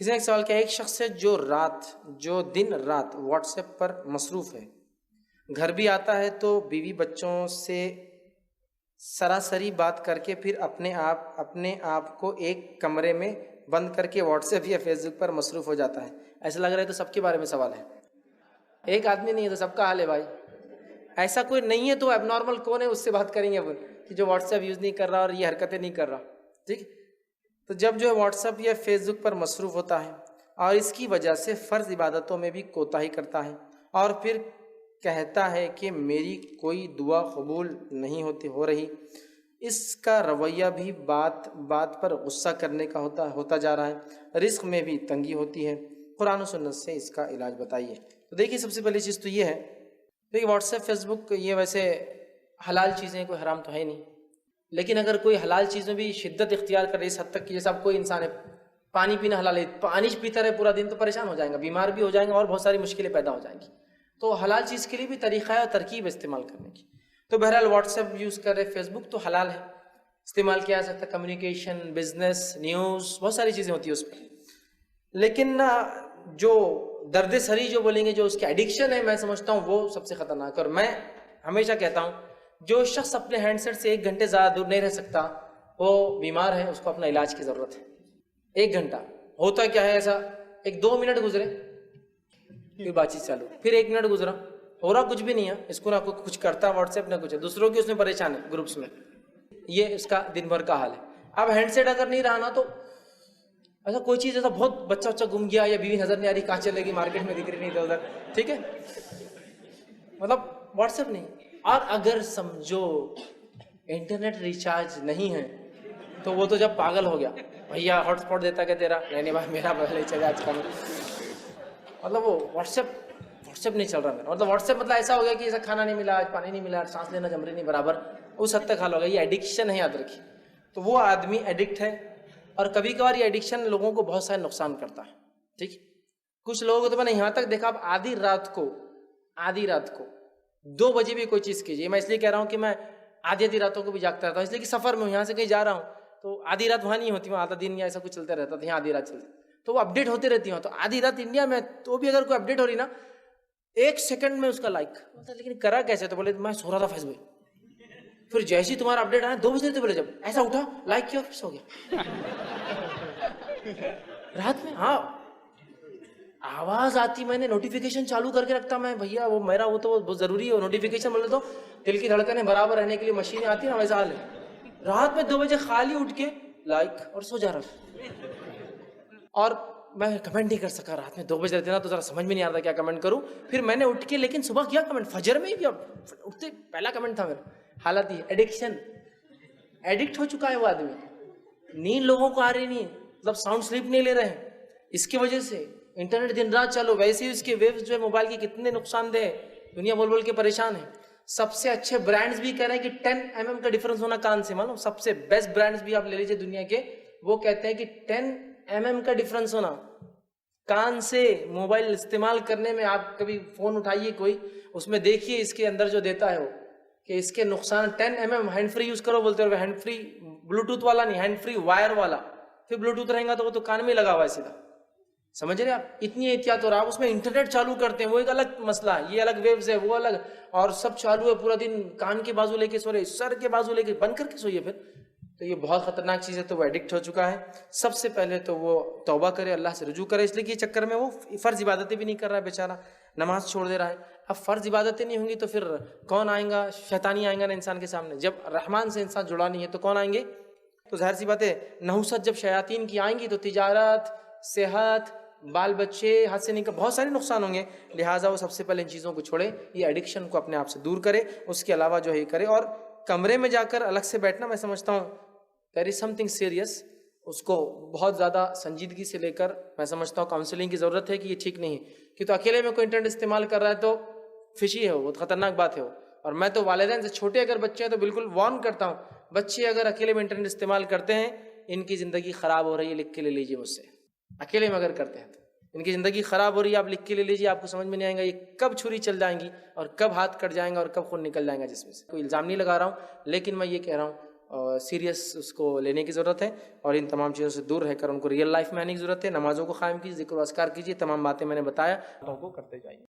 किसी ने एक सवाल किया, एक शख्स है जो दिन रात व्हाट्सएप पर मसरूफ़ है, घर भी आता है तो बीवी बच्चों से सरासरी बात करके फिर अपने आप को एक कमरे में बंद करके व्हाट्सएप या फेसबुक पर मसरूफ़ हो जाता है। ऐसा लग रहा है तो सबके बारे में सवाल है। एक आदमी नहीं है तो सबका हाल है भाई। ऐसा कोई नहीं है तो एबनॉर्मल कौन है, उससे बात करेंगे अपन कि जो व्हाट्सएप यूज़ नहीं कर रहा और ये हरकतें नहीं कर रहा। ठीक, तो जब जो है व्हाट्सएप या फेसबुक पर मसरूफ़ होता है और इसकी वजह से फ़र्ज़ इबादतों में भी कोताही करता है और फिर कहता है कि मेरी कोई दुआ कबूल नहीं हो रही, इसका रवैया भी बात बात पर गुस्सा करने का होता जा रहा है, रिस्क में भी तंगी होती है, कुरान और सुन्नत से इसका इलाज बताइए। तो देखिए, सबसे पहली चीज़ तो ये है, देखिए व्हाट्सएप फेसबुक ये वैसे हलाल चीज़ें, कोई हराम तो है नहीं, लेकिन अगर कोई हलाल चीज़ में भी शिद्दत इख्तियार करे इस हद तक कि जैसे अब कोई इंसान है पानी पीना हलाल है, पानी पीता रहे पूरा दिन तो परेशान हो जाएगा, बीमार भी हो जाएंगे और बहुत सारी मुश्किलें पैदा हो जाएंगी। तो हलाल चीज़ के लिए भी तरीक़ा है और तरकीब इस्तेमाल करने की। तो बहरहाल व्हाट्सएप यूज़ कर रहे, फेसबुक तो हलाल है, इस्तेमाल किया जा सकता है, कम्युनिकेशन, बिजनेस, न्यूज़, बहुत सारी चीज़ें होती है उस पर। लेकिन ना जो दर्द सरी जो बोलेंगे, जो उसकी एडिक्शन है, मैं समझता हूँ वो सबसे ख़तरनाक है। और मैं हमेशा कहता हूँ जो शख्स अपने हैंडसेट से 1 घंटे ज़्यादा दूर नहीं रह सकता वो बीमार है, उसको अपना इलाज की ज़रूरत है। 1 घंटा होता क्या है ऐसा, 1-2 मिनट गुजरे फिर बातचीत चालू, फिर 1 मिनट गुजरा, हो रहा कुछ भी नहीं है, इसको ना कुछ करता व्हाट्सएप ना कुछ है, दूसरों की उसमें परेशान है ग्रुप्स में, ये इसका दिन भर का हाल है। अब हैंडसेट अगर नहीं रहा ना तो ऐसा कोई चीज़, ऐसा बहुत बच्चा गुम गया या बीवी नजर नहीं आ रही, कहाँ चलेगी, मार्केट में दिख रही नहीं इधर उधर, ठीक है, मतलब व्हाट्सएप नहीं। और अगर समझो इंटरनेट रिचार्ज नहीं है तो वो तो जब पागल हो गया, भैया हॉटस्पॉट देता क्या तेरा, नहीं भाई मेरा पहले चले आज का, मतलब वो व्हाट्सएप नहीं चल रहा मेरा, मतलब व्हाट्सएप मतलब ऐसा हो गया कि ऐसा खाना नहीं मिला, आज पानी नहीं मिला, सांस लेना जम रही नहीं बराबर, उस हद तक हाल हो गया। ये एडिक्शन है, याद रखिए। तो वो आदमी एडिक्ट है और कभी कभार ये एडिक्शन लोगों को बहुत सारे नुकसान करता है। ठीक, कुछ लोगों को तो मैंने यहाँ तक देखा, आप आधी रात को 2 बजे भी कोई चीज़ कीजिए, मैं इसलिए कह रहा हूँ कि मैं आधी रातों को भी जागता रहता हूँ, इसलिए कि सफ़र में यहाँ से कहीं जा रहा हूँ तो आधी रात वहाँ नहीं होती, वहाँ आधा दिन या ऐसा कुछ चलता रहता था, यहाँ आधी रात चलती, तो वो अपडेट होती रहती है। तो आधी रात इंडिया में तो भी अगर कोई अपडेट हो रही ना, 1 सेकंड में उसका लाइक, मतलब लेकिन करा कैसे, तो बोले मैं सो रहा था फेसबुक, फिर जैसे ही तुम्हारा अपडेट आया 2 बजे तो बोले, जब ऐसा उठा लाइक किया फिर सो गया रात में। हाँ, आवाज आती, मैंने नोटिफिकेशन चालू करके रखता मैं, भैया वो मेरा वो तो बहुत जरूरी है, नोटिफिकेशन बोले तो दिल की धड़कनें बराबर रहने के लिए मशीनें आती है ना, वैसा हाल है। रात में 2 बजे खाली उठ के लाइक और सो जा रहा, और मैं कमेंट नहीं कर सका, रात में 2 बजे रहते ना तो जरा समझ में नहीं आ रहा क्या कमेंट करूं, फिर मैंने उठ के लेकिन सुबह किया कमेंट, फजर में भी, अब उठते पहला कमेंट था मेरा। हालात ये एडिक्शन, एडिक्ट हो चुका है वो आदमी, नींद लोगों को आ रही नहीं है, मतलब साउंड स्लीप नहीं ले रहे हैं इसकी वजह से, इंटरनेट दिन रात चालू, वैसे ही उसके वेव्स जो है मोबाइल के कितने नुकसानदेह है, दुनिया बोल बोल के परेशान है। सबसे अच्छे ब्रांड्स भी कह रहे हैं कि 10 mm का डिफरेंस होना कान से, मालूम, सबसे बेस्ट ब्रांड्स भी आप ले लीजिए दुनिया के, वो कहते हैं कि 10 mm का डिफरेंस होना कान से मोबाइल इस्तेमाल करने में। आप कभी फोन उठाइए कोई, उसमें देखिए इसके अंदर जो देता है वो, कि इसके नुकसान 10 mm, हैंड फ्री यूज करो बोलते हो, हैंड फ्री ब्लूटूथ वाला नहीं, हैंड फ्री वायर वाला, फिर ब्लूटूथ रहेगा तो वो तो कान में लगा हुआ है सीधा, समझ रहे आप, इतनी एहतियात। और आप उसमें इंटरनेट चालू करते हैं, वो एक अलग मसला है, ये अलग वेव्स है, वो अलग, और सब चालू है पूरा दिन, कान के बाजू लेके सो रहे, सर के बाजू लेके बंद करके सोइए फिर, तो ये बहुत खतरनाक चीज़ है। तो वो एडिक्ट हो चुका है। सबसे पहले तो वो तौबा करे, अल्लाह से रुजू करे, इसलिए कि चक्कर में वो फ़र्ज़ इबादतें भी नहीं कर रहा है बेचारा, नमाज छोड़ दे रहा है। अब फ़र्ज़ इबादतें नहीं होंगी तो फिर कौन आएगा, शैतानी आएगा ना इंसान के सामने, जब रहमान से इंसान जुड़ा नहीं है तो कौन आएंगे। तो ज़ाहिर सी बात है, नहुसत जब शयातीन की आएंगी तो तिजारत, सेहत, बाल बच्चे हाथ से निकल, बहुत सारे नुकसान होंगे। लिहाजा वो सबसे पहले इन चीज़ों को छोड़े, ये एडिक्शन को अपने आप से दूर करे, उसके अलावा जो है करे। और कमरे में जाकर अलग से बैठना, मैं समझता हूँ देयर इज़ समथिंग सीरियस, उसको बहुत ज़्यादा संजीदगी से लेकर मैं समझता हूँ काउंसलिंग की ज़रूरत है कि ये ठीक नहीं है। कि तो अकेले में कोई इंटरनेट इस्तेमाल कर रहा है तो फिशी है, वो बहुत ख़तरनाक बात है वो। और मैं तो वालिदैन से, छोटे अगर बच्चे हैं तो बिल्कुल वार्न करता हूँ, बच्चे अगर अकेले में इंटरनेट इस्तेमाल करते हैं, इनकी ज़िंदगी ख़राब हो रही है, लिख के ले लीजिए मुझसे। अकेले में अगर करते हैं तो इनकी ज़िंदगी ख़राब हो रही है, आप लिख के ले लीजिए, आपको समझ में नहीं आएगा ये कब छुरी चल जाएंगी और कब हाथ कट जाएंगा और कब खून निकल जाएगा जिसमें से। कोई इल्ज़ाम नहीं लगा रहा हूँ, लेकिन मैं ये कह रहा हूँ सीरियस उसको लेने की ज़रूरत है और इन तमाम चीज़ों से दूर रहकर उनको रियल लाइफ में आने की ज़रूरत है। नमाज़ों को कायम कीजिए, ज़िक्र व अस्कार कीजिए, तमाम बातें मैंने बताया तो करते जाइए।